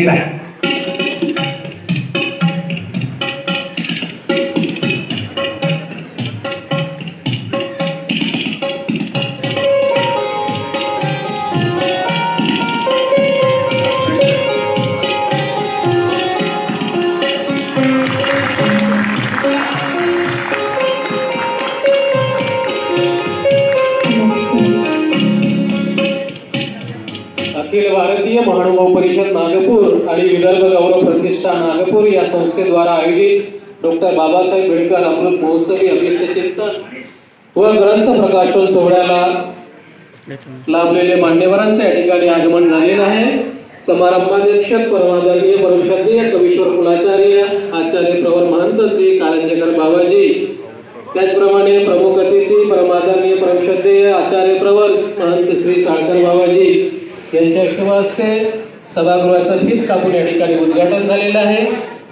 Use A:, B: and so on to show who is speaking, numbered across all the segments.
A: घेत आहे.
B: अखिल भारतीय महानुभाव परिषद नागपूर आणि विदर्भ गौरव प्रतिष्ठान नागपूर या संस्थेद्वारा आयोजित डॉक्टर बाबासाहेब आंबेडकर अमृत महोत्सवी अभिष्ट चिंतन व ग्रंथ प्रकाशन सोहळ्याला लाभलेले मान्यवरांचे या ठिकाणी आगमन झालेलं आहे. समारंभाध्यक्ष परमादरणीय परमश्रद्धेय कवीश्वर कुलाचार्य आचार्य प्रवर महंत श्री कारंजेकर बाबाजी, त्याचप्रमाणे प्रमुख अतिथी परमादरणीय परमश्रद्धेय आचार्य प्रवर महंत श्री साळकर बाबाजी यांच्या शुभ हस्ते सभागृहाचं फीत कापून या ठिकाणी उद्घाटन झालेलं आहे.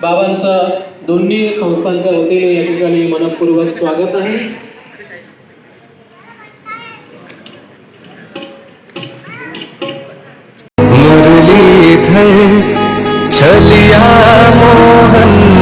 B: बाबांचं दोन्ही संस्थांच्या वतीने या ठिकाणी मनपूर्वक स्वागत आहे.
C: मुरलीधर छलिया मोहन